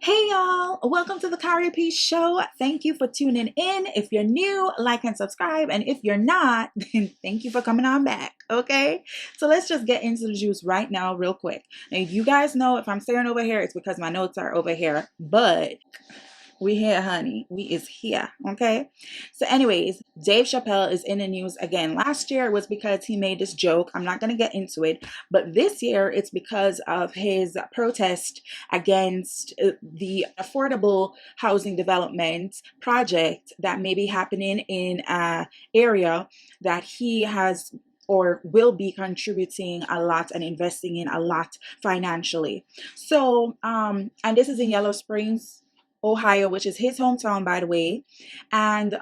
Hey y'all, welcome to the Kari P show. Thank you for tuning in. If you're new, like and subscribe. And if you're not, then thank you for coming on back. Okay, so let's just get into the juice right now, real quick. Now, you guys know if I'm staring over here, it's because my notes are over here, but we here, honey. We is here. Okay. So, anyways, Dave Chappelle is in the news again. Last year it was because he made this joke. I'm not going to get into it. But this year it's because of his protest against the affordable housing development project that may be happening in an area that he has or will be contributing a lot and investing in a lot financially. So, and this is in Yellow Springs, Ohio, which is his hometown, by the way. And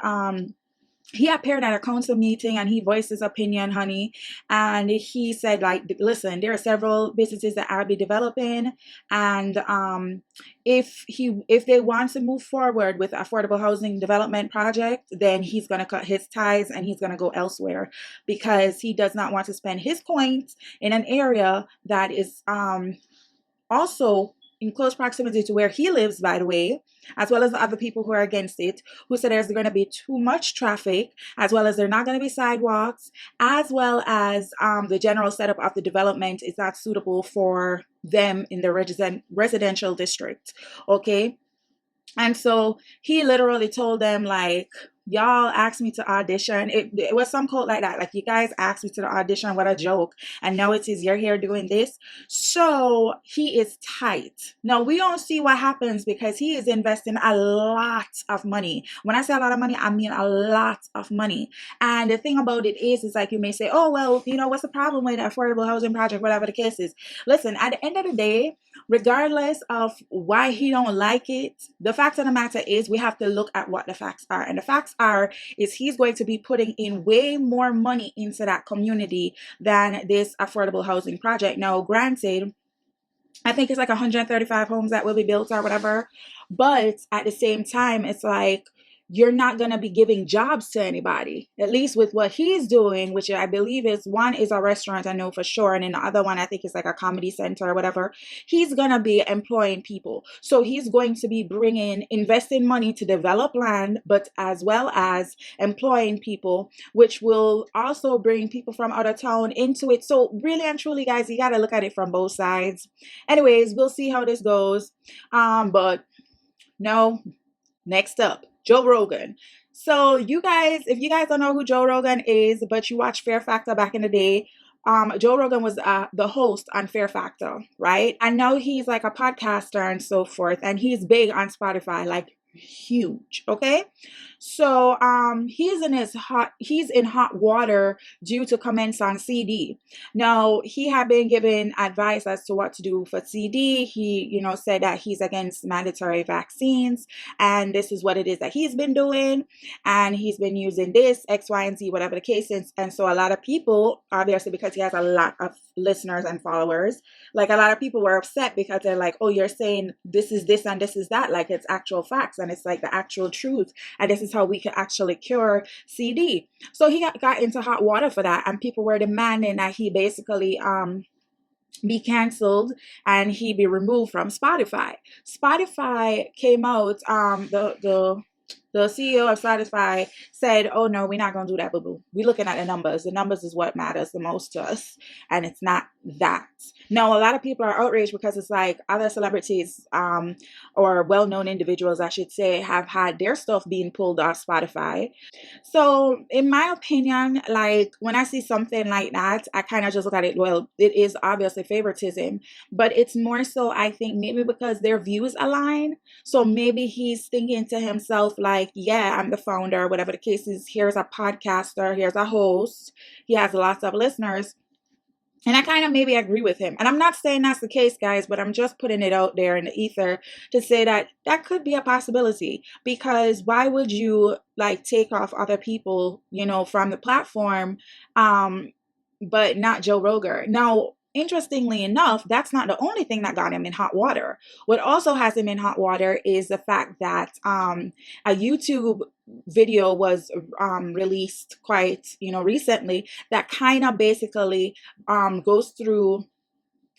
he appeared at a council meeting and he voiced his opinion, honey. And he said, like, listen, there are several businesses that I'll be developing. And if they want to move forward with affordable housing development project, then he's going to cut his ties and he's going to go elsewhere because he does not want to spend his coins in an area that is also in close proximity to where he lives, by the way, as well as the other people who are against it, who said there's going to be too much traffic, as well as there are not going to be sidewalks, as well as the general setup of the development is not suitable for them in the residential district. Okay. And so he literally told them, like, y'all asked me to audition. It was some quote like that. Like, you guys asked me to the audition. What a joke. And now it is you're here doing this. So he is tight. Now, we don't see what happens because he is investing a lot of money. When I say a lot of money, I mean a lot of money. And the thing about it is like you may say, oh, well, you know, what's the problem with affordable housing project, whatever the case is. Listen, at the end of the day, regardless of why he don't like it, the fact of the matter is we have to look at what the facts are. And the facts are is he's going to be putting in way more money into that community than this affordable housing project. Now, granted, I think it's like 135 homes that will be built or whatever. But at the same time, it's like, you're not going to be giving jobs to anybody, at least with what he's doing, which I believe is one is a restaurant, I know for sure. And then the other one, I think is like a comedy center or whatever. He's going to be employing people. So he's going to be investing money to develop land, but as well as employing people, which will also bring people from out of town into it. So really and truly, guys, you got to look at it from both sides. Anyways, we'll see how this goes. But no, next up, Joe Rogan. So you guys, if you guys don't know who Joe Rogan is, but you watched Fear Factor back in the day, Joe Rogan was the host on Fear Factor, right? I know he's like a podcaster and so forth, and he's big on Spotify, like huge. Okay. So he's in hot water due to comments on CD. Now, he had been given advice as to what to do for CD. He, said that he's against mandatory vaccines, and this is what it is that he's been doing, and he's been using this X, Y, and Z, whatever the case is. And so a lot of people, obviously, because he has a lot of listeners and followers, like a lot of people were upset because they're like, oh, you're saying this is this and this is that, like it's actual facts and it's like the actual truth, and this is how we can actually cure CD. So he got into hot water for that, and people were demanding that he basically be canceled and he be removed from Spotify. Spotify came out, the CEO of Spotify said, oh no, we're not going to do that, boo-boo. We're looking at the numbers. The numbers is what matters the most to us. And it's not that. Now, a lot of people are outraged because it's like other celebrities or well-known individuals, I should say, have had their stuff being pulled off Spotify. So in my opinion, like when I see something like that, I kind of just look at it, well, it is obviously favoritism, but it's more so, I think, maybe because their views align. So maybe he's thinking to himself, like, yeah, I'm the founder, whatever the case is. Here's a podcaster, here's a host. He has lots of listeners. And I kind of maybe agree with him. And I'm not saying that's the case, guys, but I'm just putting it out there in the ether to say that that could be a possibility. Because why would you like take off other people, from the platform, but not Joe Rogan? Now, interestingly enough, that's not the only thing that got him in hot water. What also has him in hot water is the fact that a YouTube video was released quite recently that kind of basically goes through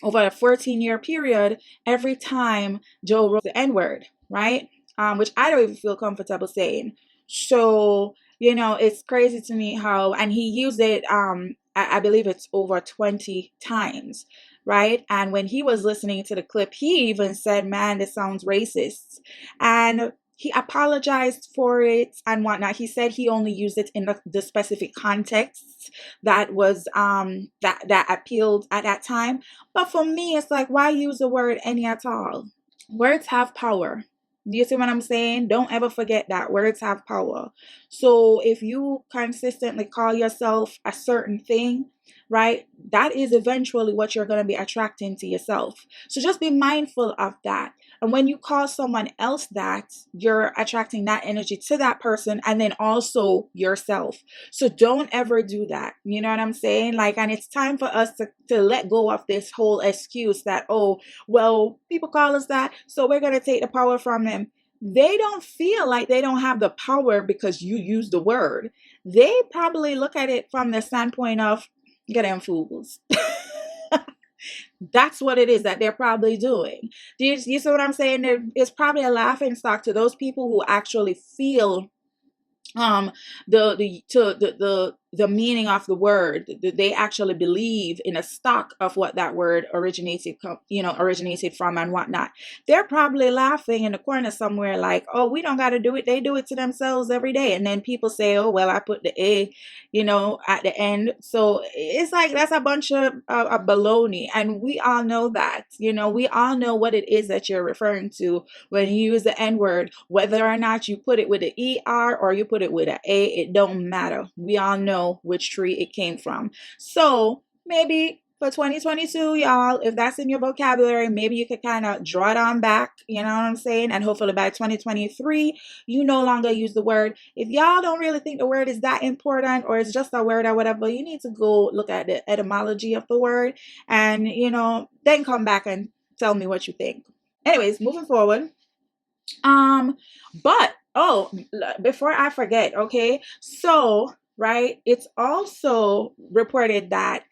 over a 14-year period, every time Joe wrote the N-word, right? Which I don't even feel comfortable saying. So, it's crazy to me how, and he used it, I believe it's over 20 times, right? And when he was listening to the clip, he even said, man, this sounds racist. And he apologized for it and whatnot. He said he only used it in the specific contexts that was that appealed at that time. But for me, it's like, why use the word any at all? Words have power. Do you see what I'm saying? Don't ever forget that words have power. So if you consistently call yourself a certain thing, right, that is eventually what you're going to be attracting to yourself. So just be mindful of that. And when you call someone else that, you're attracting that energy to that person and then also yourself. So don't ever do that. You know what I'm saying? Like, and it's time for us to let go of this whole excuse that, oh, well, people call us that, so we're going to take the power from them. They don't feel like they don't have the power because you use the word. They probably look at it from the standpoint of, get them fools. That's what it is that they're probably doing. Do you see what I'm saying? It's probably a laughing stock to those people who actually feel the meaning of the word. They actually believe in a stock of what that word originated from and whatnot. They're probably laughing in the corner somewhere like, oh, we don't got to do it, they do it to themselves every day. And then people say, oh, well, I put the A at the end. So it's like, that's a bunch of baloney, and we all know that. We all know what it is that you're referring to when you use the N-word. Whether or not you put it with an ER or you put it with an A, it don't matter. We all know which tree it came from. So maybe for 2022, y'all, if that's in your vocabulary, maybe you could kind of draw it on back, you know what I'm saying? And hopefully by 2023, you no longer use the word. If y'all don't really think the word is that important, or it's just a word or whatever, you need to go look at the etymology of the word and, then come back and tell me what you think. Anyways, moving forward. But before I forget, okay, so right, it's also reported that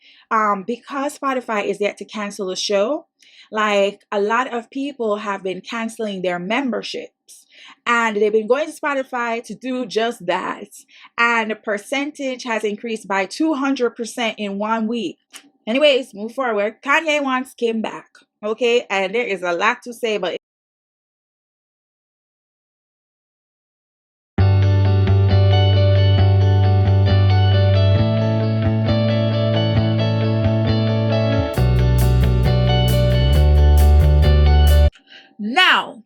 because Spotify is yet to cancel the show, like a lot of people have been canceling their memberships, and they've been going to Spotify to do just that, and the percentage has increased by 200% in 1 week. Anyways, move forward. Kanye wants came back, okay, and there is a lot to say, but now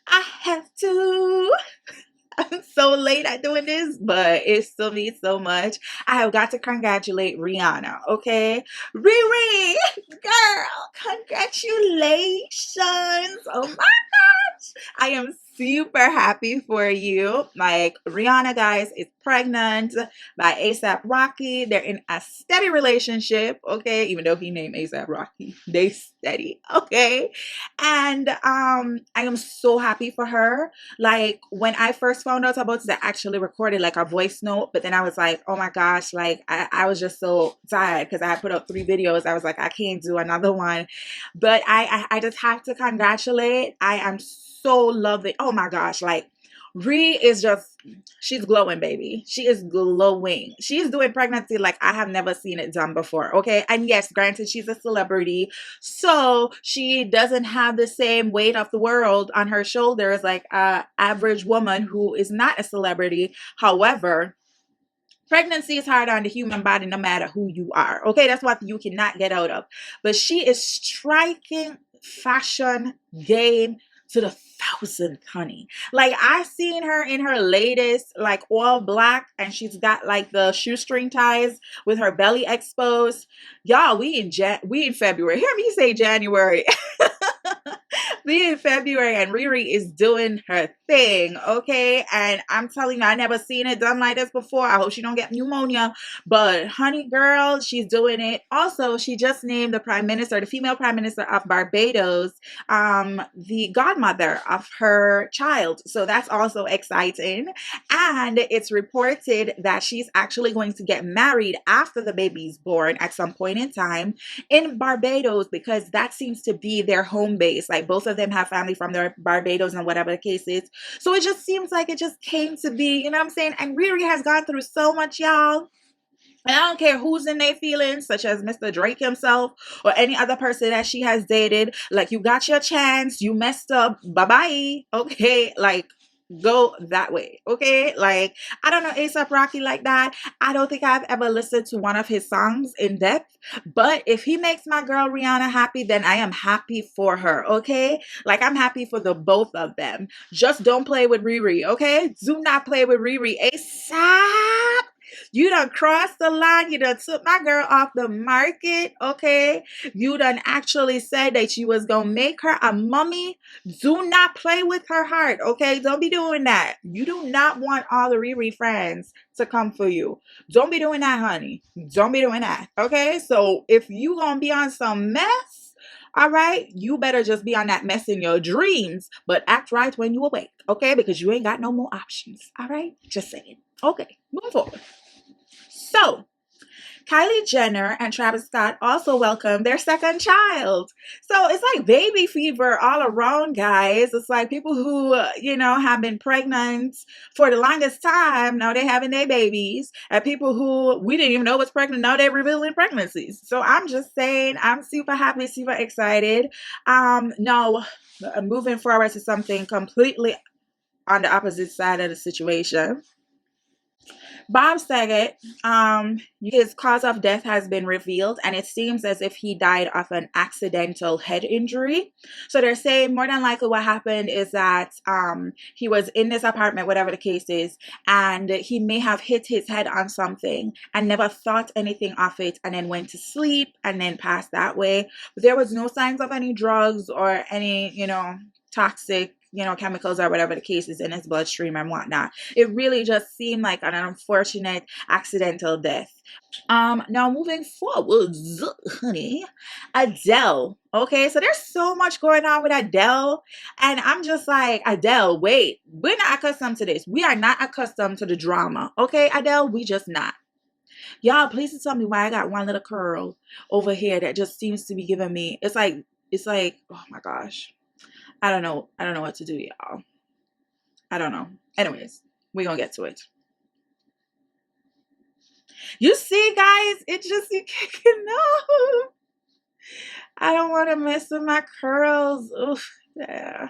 I have to. I'm so late at doing this, but it still means so much. I have got to congratulate Rihanna, okay? Riri, girl, congratulations. Oh my gosh. I am super happy for you. Like, Rihanna, guys, is pregnant by ASAP Rocky. They're in a steady relationship, okay? Even though he named ASAP Rocky, they steady, okay? And I am so happy for her. Like, when I first found out about it, I actually recorded like a voice note, but then I was like, oh my gosh, like I was just so tired because I had put up 3 videos. I was like, I can't do another one. But I just have to congratulate. I am so loving. Oh my gosh, like Ree is just, she's glowing, baby. She is glowing. She's doing pregnancy like I have never seen it done before, okay? And yes, granted, she's a celebrity, so she doesn't have the same weight of the world on her shoulders like a average woman who is not a celebrity. However, pregnancy is hard on the human body no matter who you are, okay? That's what you cannot get out of. But she is striking fashion game to the 1000th, honey. Like, I seen her in her latest, like all black, and she's got like the shoestring ties with her belly exposed. Y'all, we in February. Hear me say January. We in February and Riri is doing her thing, okay? And I'm telling you, I never seen it done like this before. I hope she don't get pneumonia. But honey girl, she's doing it. Also, she just named the prime minister, the female prime minister of Barbados, the godmother of her child. So that's also exciting. And it's reported that she's actually going to get married after the baby's born at some point in time in Barbados, because that seems to be their home base. Like both of them have family from their Barbados and whatever the case is. So it just seems like it just came to be, you know what I'm saying? And Riri has gone through so much, y'all. And I don't care who's in their feelings, such as Mr. Drake himself or any other person that she has dated. Like, you got your chance, you messed up, bye-bye. Okay, like, go that way. Okay, like, I don't know A$AP Rocky like that. I don't think I've ever listened to one of his songs in depth. But if he makes my girl Rihanna happy, then I am happy for her. Okay, like, I'm happy for the both of them. Just don't play with Riri. Okay, do not play with Riri. A$AP. You done crossed the line. You done took my girl off the market, okay? You done actually said that you was going to make her a mummy. Do not play with her heart, okay? Don't be doing that. You do not want all the Riri friends to come for you. Don't be doing that, honey. Don't be doing that, okay? So if you going to be on some mess, all right, you better just be on that mess in your dreams, but act right when you awake, okay? Because you ain't got no more options, all right? Just saying. Okay, move forward. So, Kylie Jenner and Travis Scott also welcomed their second child. So it's like baby fever all around, guys. It's like people who, have been pregnant for the longest time, now they're having their babies. And people who we didn't even know was pregnant, now they're revealing pregnancies. So I'm just saying, I'm super happy, super excited. Now, moving forward to something completely on the opposite side of the situation. Bob Saget, his cause of death has been revealed, and it seems as if he died of an accidental head injury. So they're saying more than likely what happened is that he was in this apartment, whatever the case is, and he may have hit his head on something and never thought anything of it, and then went to sleep and then passed that way. But there was no signs of any drugs or any, toxic chemicals or whatever the case is in his bloodstream and whatnot. It really just seemed like an unfortunate accidental death. Now moving forward, honey, Adele. Okay, so there's so much going on with Adele, and I'm just like, Adele, wait, we're not accustomed to this. We are not accustomed to the drama. Okay, Adele, we just not. Y'all, please tell me why I got one little curl over here that just seems to be giving me. It's like, oh my gosh. I don't know what to do, y'all. I don't know. Anyways, we're going to get to it. You see, guys, it just, you know. I don't want to mess with my curls. Oof, yeah.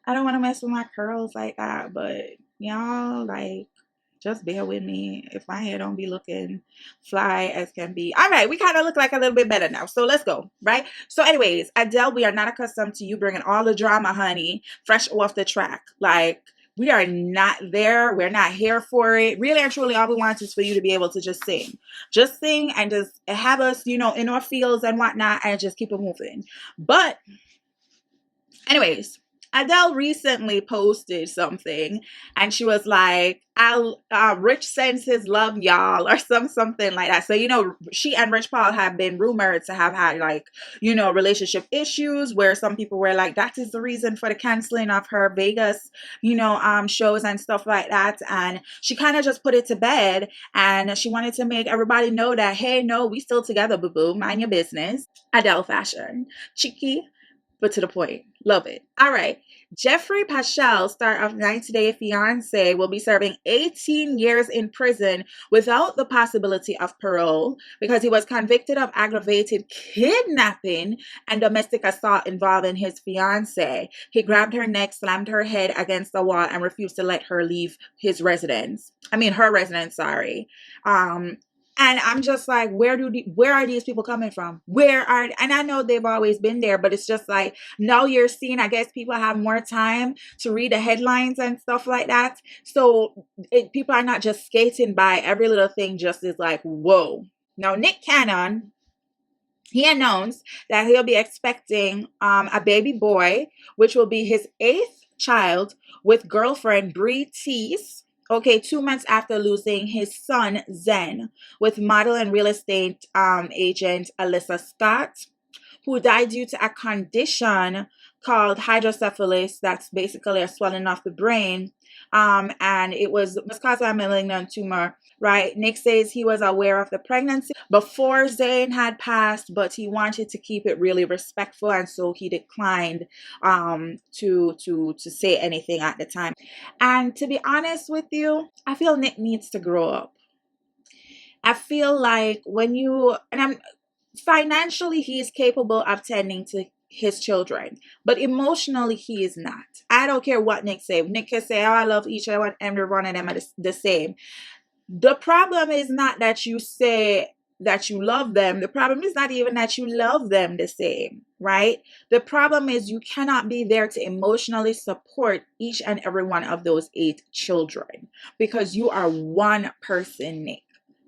I don't want to mess with my curls like that, but y'all, like, just bear with me if my hair don't be looking fly as can be. All right, we kind of look like a little bit better now. So let's go, right? So anyways, Adele, we are not accustomed to you bringing all the drama, honey, fresh off the track. Like, we are not there. We're not here for it. Really and truly, all we want is for you to be able to just sing. Just sing and just have us, in our fields and whatnot, and just keep it moving. But anyways, Adele recently posted something, and she was like, Rich sends his love, y'all, or something like that. So, she and Rich Paul have been rumored to have had, like, relationship issues, where some people were like, that is the reason for the canceling of her Vegas, shows and stuff like that. And she kind of just put it to bed, and she wanted to make everybody know that, hey, no, we still together, boo-boo, mind your business. Adele fashion. Cheeky, but to the point. Love it. All right. Jeffrey Paschal, star of 90 Day Fiancé, will be serving 18 years in prison without the possibility of parole because he was convicted of aggravated kidnapping and domestic assault involving his fiancée. He grabbed her neck, slammed her head against the wall, and refused to let her leave her residence, sorry. And I'm just like, where are these people coming from? And I know they've always been there, but it's just like, now you're seeing, I guess people have more time to read the headlines and stuff like that. So people are not just skating by every little thing, just is like, whoa. Now, Nick Cannon, He announced that he'll be expecting a baby boy, which will be his eighth child, with girlfriend Bree Teese. Okay, 2 months after losing his son Zen, with model and real estate agent Alyssa Scott, who died due to a condition called hydrocephalus. That's basically a swelling of the brain. And it was caused by a malignant tumor, right? Nick says he was aware of the pregnancy before Zayn had passed, but he wanted to keep it really respectful, and so he declined to say anything at the time. And to be honest with you, I feel Nick needs to grow up. I feel like when you, and I'm financially, he is capable of tending to his children, but emotionally he is not. I don't care what Nick say. Nick can say, oh, I love each and every one of them are the same. The problem is not that you say that you love them. The problem is not even that you love them the same, right? The problem is you cannot be there to emotionally support each and every one of those 8 children, because you are one person, Nick.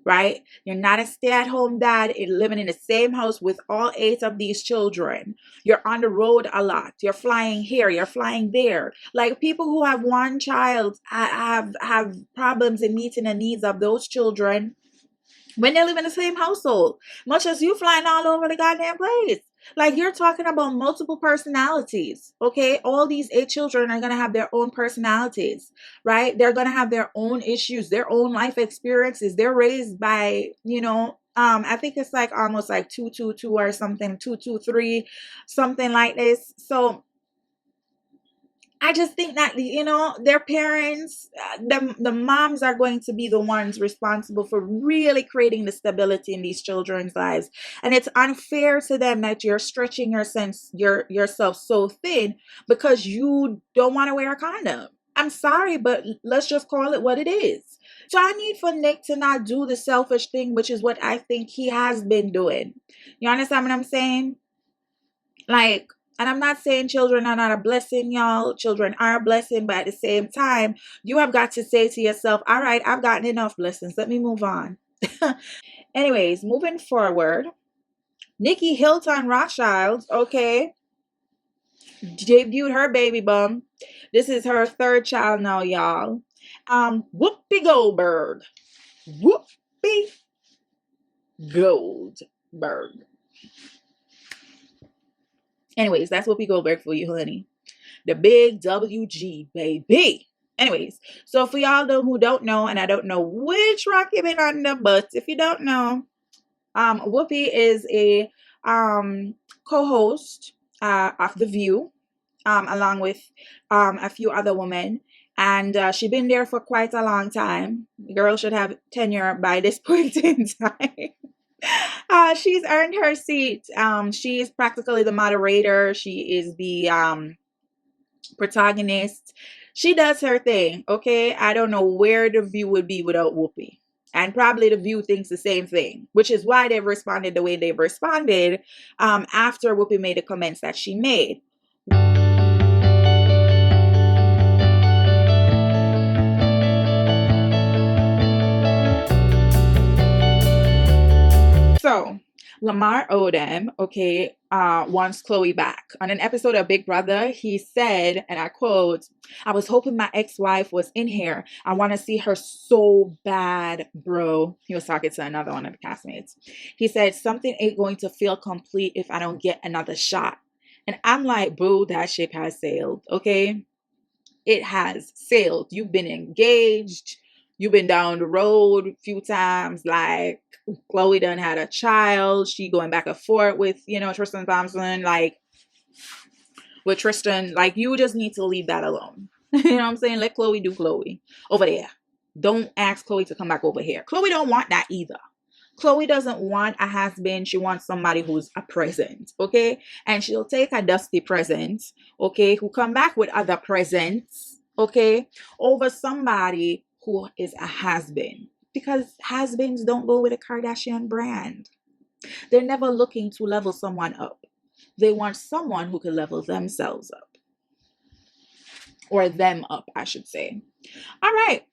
Right? You're not a stay-at-home dad living in the same house with all 8 of these children. You're on the road a lot. You're flying here. You're flying there. Like, people who have one child have problems in meeting the needs of those children when they live in the same household, much as you flying all over the goddamn place. Like, you're talking about multiple personalities, okay? All these 8 children are going to have their own personalities, right? They're going to have their own issues, their own life experiences. They're raised by, I think it's like almost like 222 or something, 223, something like this. So I just think that, their parents, the moms are going to be the ones responsible for really creating the stability in these children's lives. And it's unfair to them that you're stretching yourself so thin because you don't want to wear a condom. I'm sorry, but let's just call it what it is. So I need for Nick to not do the selfish thing, which is what I think he has been doing. You understand what I'm saying? Like, and I'm not saying children are not a blessing, y'all. Children are a blessing, but at the same time, you have got to say to yourself, all right, I've gotten enough blessings. Let me move on. Anyways, moving forward, Nikki Hilton Rothschild, okay, debuted her baby bump. This is her 3rd child now, y'all. Whoopi Goldberg. Whoopi Goldberg. Anyways, that's Whoopi Goldberg for you, honey. The big WG, baby. Anyways, so for y'all who don't know, and I don't know which rock you've been under, but if you don't know, Whoopi is a co-host of The View, along with a few other women. And she's been there for quite a long time. The girl should have tenure by this point in time. She's earned her seat. She is practically the moderator. She is the protagonist. She does her thing, okay? I don't know where The View would be without Whoopi. And probably The View thinks the same thing, which is why they've responded the way they've responded after Whoopi made the comments that she made. So, Lamar Odom, okay, wants Chloe back. On an episode of Big Brother, he said, and I quote, I was hoping my ex-wife was in here. I want to see her so bad, bro. He was talking to another one of the castmates. He said, something ain't going to feel complete if I don't get another shot. And I'm like, boo, that ship has sailed, okay? It has sailed. You've been engaged. You've been down the road a few times. Like, Chloe done had a child. She going back and forth with, Tristan Thompson. Like, with Tristan, like, you just need to leave that alone. You know what I'm saying? Let Chloe do Chloe over there. Don't ask Chloe to come back over here. Chloe don't want that either. Chloe doesn't want a husband. She wants somebody who's a present, okay? And she'll take a dusty present, okay, who come back with other presents, okay, over somebody who is a husband. Because husbands don't go with a Kardashian brand. They're never looking to level someone up. They want someone who can level themselves up. Or them up, I should say. All right.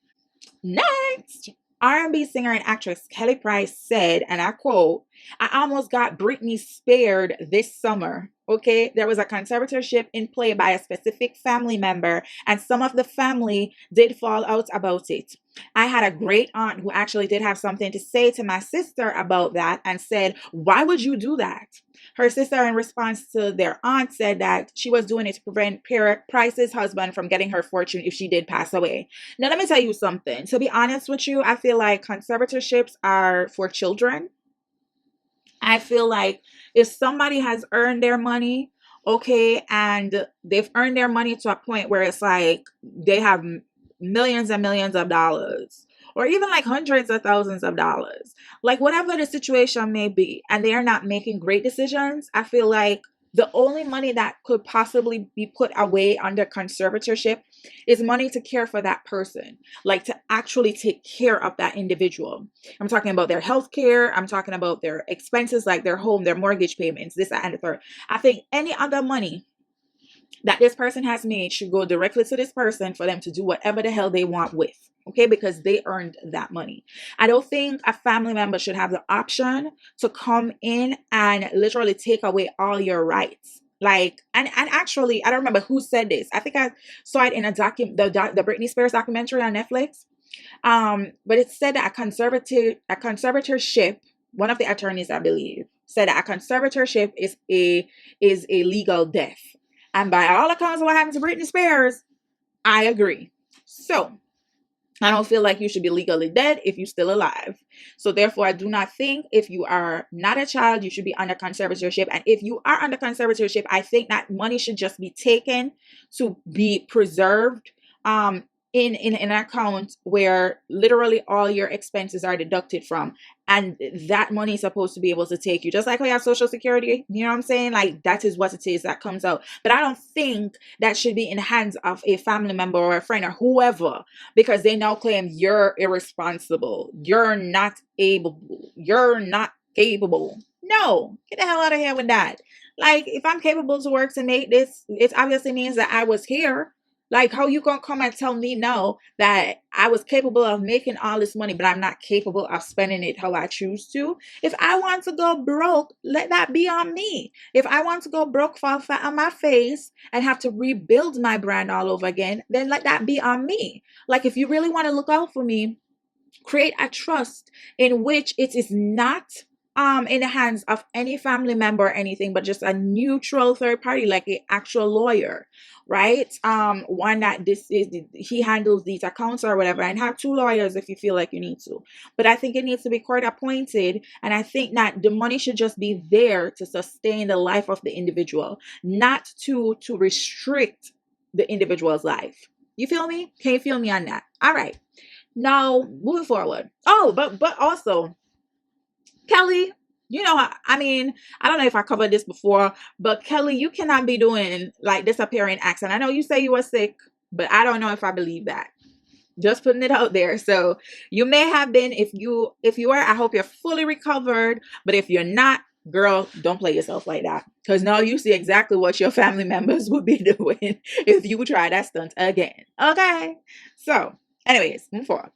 Next, R&B singer and actress Kelly Price said, and I quote, I almost got Britney spared this summer. Okay, there was a conservatorship in play by a specific family member, and some of the family did fall out about it. I had a great aunt who actually did have something to say to my sister about that and said, "Why would you do that?" Her sister, in response to their aunt, said that she was doing it to prevent Price's husband from getting her fortune if she did pass away. Now, let me tell you something. To be honest with you, I feel like conservatorships are for children. I feel like if somebody has earned their money, okay, and they've earned their money to a point where it's like they have millions and millions of dollars, or even like hundreds of thousands of dollars, like whatever the situation may be, and they are not making great decisions, I feel like the only money that could possibly be put away under conservatorship is money to care for that person, like to actually take care of that individual. I'm talking about their health care. I'm talking about their expenses, like their home, their mortgage payments, this, that, and the third. I think any other money that this person has made should go directly to this person for them to do whatever the hell they want with. Okay, because they earned that money. I don't think a family member should have the option to come in and literally take away all your rights. Like, and actually, I don't remember who said this. I think I saw it in the Britney Spears documentary on Netflix. But it said that a conservatorship, one of the attorneys, I believe, said that a conservatorship is a legal death. And by all accounts of what happened to Britney Spears, I agree. So I don't feel like you should be legally dead if you're still alive. So therefore, I do not think if you are not a child, you should be under conservatorship. And if you are under conservatorship, I think that money should just be taken to be preserved in an account where literally all your expenses are deducted from. And that money is supposed to be able to take you, just like we have Social Security. You know what I'm saying? Like, that is what it is that comes out. But I don't think that should be in the hands of a family member or a friend or whoever, because they now claim you're irresponsible. You're not able. You're not capable. No, get the hell out of here with that. Like, if I'm capable to work to make this, it obviously means that I was here. Like, how you gonna come and tell me no that I was capable of making all this money, but I'm not capable of spending it how I choose to? If I want to go broke, let that be on me. If I want to go broke, fall flat on my face, and have to rebuild my brand all over again, then let that be on me. Like, if you really want to look out for me, create a trust in which it is not in the hands of any family member or anything, but just a neutral third party, like an actual lawyer, right? One that this is, he handles these accounts or whatever, and have two lawyers if you feel like you need to. But I think it needs to be court appointed, and I think that the money should just be there to sustain the life of the individual, not to restrict the individual's life. You feel me? Can you feel me on that? All right. Now, moving forward. Oh, but also, Kelly, you know, I mean, I don't know if I covered this before, but Kelly, you cannot be doing like disappearing acts. And I know you say you were sick, but I don't know if I believe that. Just putting it out there. So you may have been, if you are, I hope you're fully recovered. But if you're not, girl, don't play yourself like that. Because now you see exactly what your family members would be doing if you try that stunt again. Okay. So, anyways, move forward.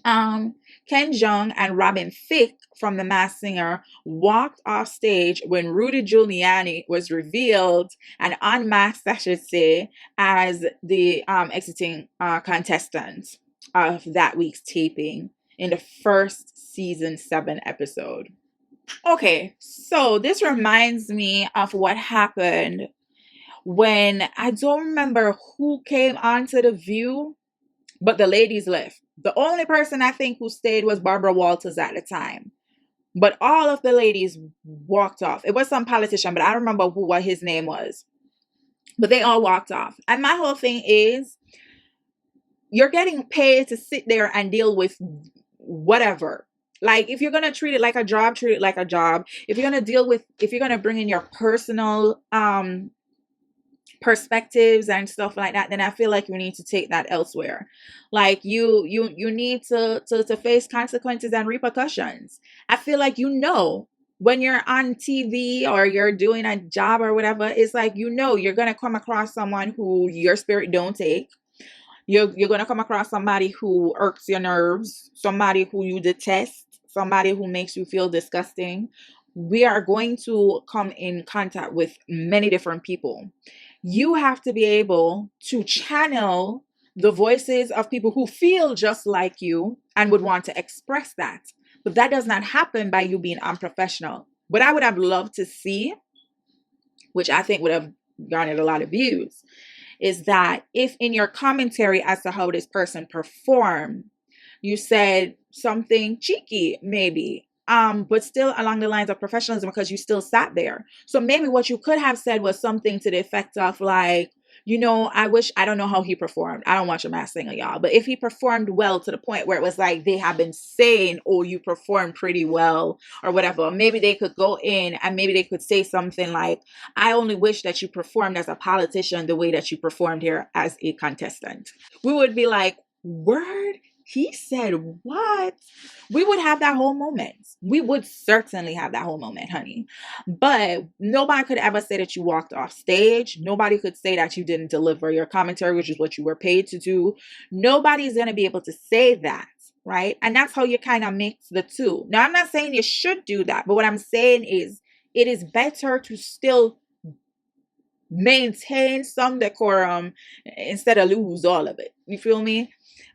Ken Jeong and Robin Thicke from The Masked Singer walked off stage when Rudy Giuliani was revealed and unmasked, I should say, as the exiting contestant of that week's taping in the first season 7 episode. Okay, so this reminds me of what happened when, I don't remember who came onto The View, but the ladies left. The only person I think who stayed was Barbara Walters at the time. But all of the ladies walked off. It was some politician, but I don't remember what his name was. But they all walked off. And my whole thing is, you're getting paid to sit there and deal with whatever. Like, if you're going to treat it like a job, treat it like a job. If you're going to bring in your personal perspectives and stuff like that, then I feel like you need to take that elsewhere. Like, you need to face consequences and repercussions. I feel like, when you're on TV or you're doing a job or whatever, it's like, you're gonna come across someone who your spirit don't take. You're gonna come across somebody who irks your nerves, somebody who you detest, somebody who makes you feel disgusting, we are going to come in contact with many different people. You have to be able to channel the voices of people who feel just like you and would want to express that. But that does not happen by you being unprofessional. What I would have loved to see, which I think would have garnered a lot of views, is that if in your commentary as to how this person performed, you said something cheeky, maybe, but still along the lines of professionalism because you still sat there. So maybe what you could have said was something to the effect of like, I don't know how he performed. I don't watch a Masked Singer, y'all. But if he performed well to the point where it was like they have been saying, oh, you performed pretty well or whatever, maybe they could go in and maybe they could say something like, I only wish that you performed as a politician the way that you performed here as a contestant. We would be like, word? He said what? We would have that whole moment. We would certainly have that whole moment, honey. But nobody could ever say that you walked off stage. Nobody could say that you didn't deliver your commentary, which is what you were paid to do. Nobody's going to be able to say that, right? And that's how you kind of mix the two. Now, I'm not saying you should do that, but what I'm saying is it is better to still maintain some decorum instead of lose all of it. You feel me?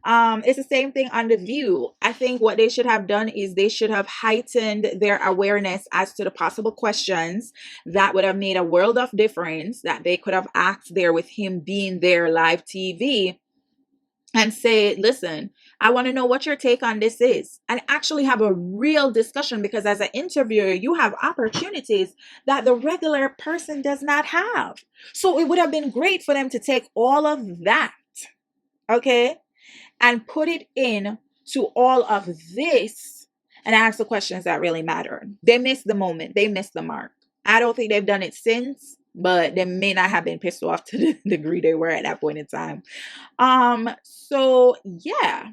It's the same thing on The View. I think what they should have done is they should have heightened their awareness as to the possible questions that would have made a world of difference that they could have asked there with him being there live TV, and say, listen, I want to know what your take on this is, and actually have a real discussion, because as an interviewer, you have opportunities that the regular person does not have. So it would have been great for them to take all of that, okay, and put it in to all of this and ask the questions that really matter. They missed the moment. They missed the mark. I don't think they've done it since, but they may not have been pissed off to the degree they were at that point in time. So yeah.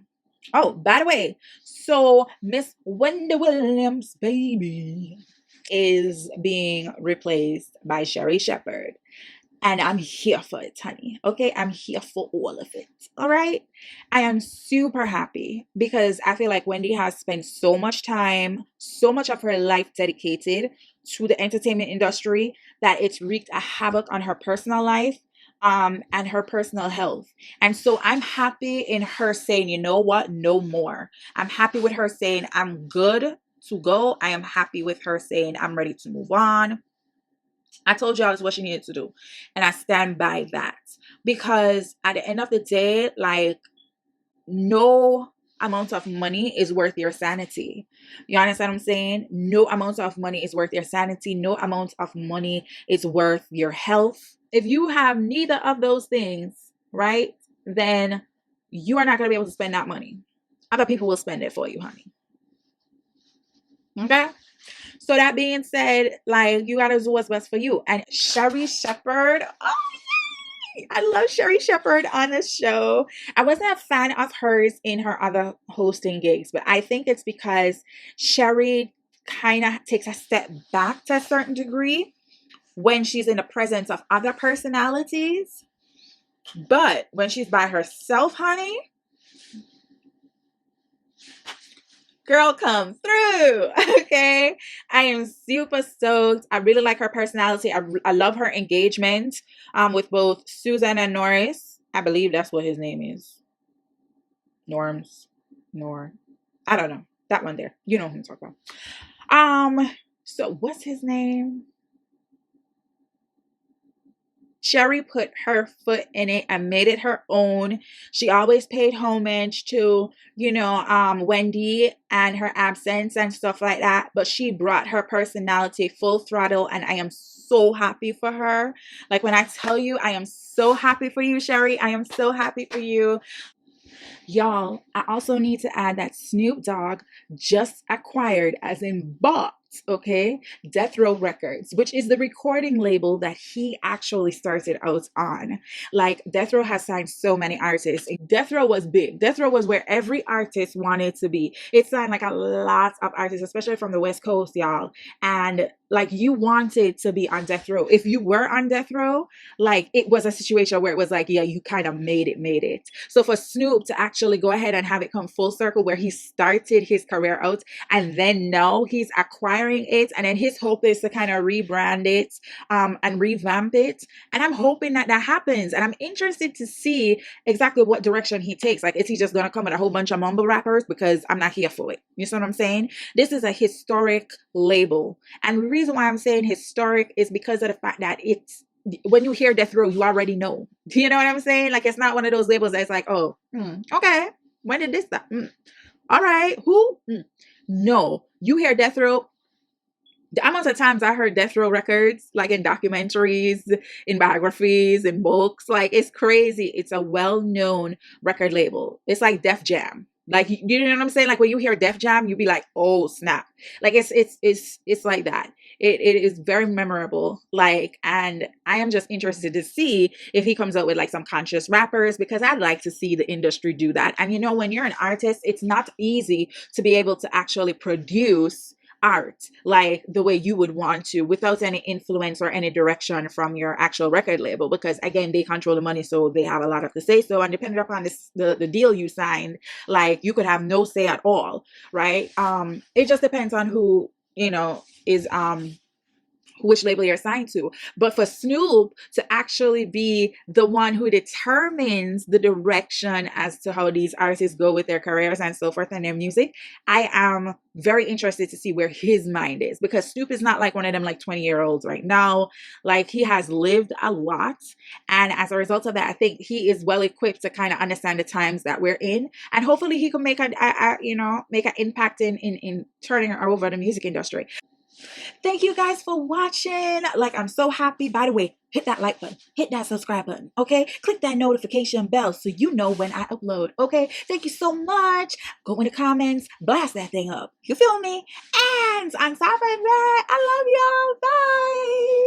Oh, by the way, so Miss Wendy Williams, baby, is being replaced by Shari Shepherd. And I'm here for it, honey. Okay, I'm here for all of it. All right. I am super happy because I feel like Wendy has spent so much time, so much of her life dedicated to the entertainment industry that it's wreaked a havoc on her personal life and her personal health. And so I'm happy in her saying, you know what, no more. I'm happy with her saying I'm good to go. I am happy with her saying I'm ready to move on. I told y'all it's what she needed to do. And I stand by that. Because at the end of the day, like, no amount of money is worth your sanity. You understand what I'm saying? No amount of money is worth your sanity. No amount of money is worth your health. If you have neither of those things, right, then you are not going to be able to spend that money. Other people will spend it for you, honey. Okay? So that being said, like, you gotta do what's best for you. And Shari Shepherd, oh, yay! I love Shari Shepherd on the show. I wasn't a fan of hers in her other hosting gigs, but I think it's because Shari kind of takes a step back to a certain degree when she's in the presence of other personalities. But when she's by herself, honey, girl, come through. Okay, I am super stoked. I really like her personality. I love her engagement with both Susan and Norris. I believe that's what his name is. I don't know, that one there, you know who I'm talking about. So what's his name? Shari put her foot in it and made it her own. She always paid homage to, Wendy and her absence and stuff like that. But she brought her personality full throttle, and I am so happy for her. Like, when I tell you, I am so happy for you, Shari. I am so happy for you. Y'all, I also need to add that Snoop Dogg just acquired, as in bought, okay, Death Row Records, which is the recording label that he actually started out on. Like, Death Row has signed so many artists. Death Row was big. Death Row was where every artist wanted to be. It signed like a lot of artists, especially from the West Coast, y'all. And like, you wanted to be on Death Row. If you were on Death Row, like, it was a situation where it was like, yeah, you kind of made it. So for Snoop to actually go ahead and have it come full circle where he started his career out, and then now he's acquiring it, and then his hope is to kind of rebrand it, and revamp it. And I'm hoping that that happens, and I'm interested to see exactly what direction he takes. Like, is he just gonna come with a whole bunch of mumble rappers? Because I'm not here for it. You see what I'm saying? This is a historic label, and the reason why I'm saying historic is because of the fact that it's, when you hear Death Row, you already know. You know what I'm saying? Like, it's not one of those labels that's like, oh, okay, when did this start? All right, who? No, you hear Death Row. The amount of times I heard Death Row Records, like in documentaries, in biographies, in books, like, it's crazy. It's a well-known record label. It's like Def Jam. Like, you know what I'm saying? Like, when you hear Def Jam, you be like, oh snap. Like, it's like that. It is very memorable. Like, and I am just interested to see if he comes out with like some conscious rappers, because I'd like to see the industry do that. And you know, when you're an artist, it's not easy to be able to actually produce art like the way you would want to, without any influence or any direction from your actual record label, because again, they control the money, so they have a lot of the say so, and depending upon the deal you signed, like, you could have no say at all, right? It just depends on who, you know, is which label you're assigned to. But for Snoop to actually be the one who determines the direction as to how these artists go with their careers and so forth and their music, I am very interested to see where his mind is, because Snoop is not like one of them like 20-year-olds right now. Like, he has lived a lot, and as a result of that, I think he is well equipped to kind of understand the times that we're in, and hopefully he can make make an impact in turning over the music industry. Thank you guys for watching. Like, I'm so happy. By the way, hit that like button, hit that subscribe button, okay? Click that notification bell so you know when I upload, okay? Thank you so much. Go in the comments, blast that thing up. You feel me? And on top of that, I love y'all. Bye.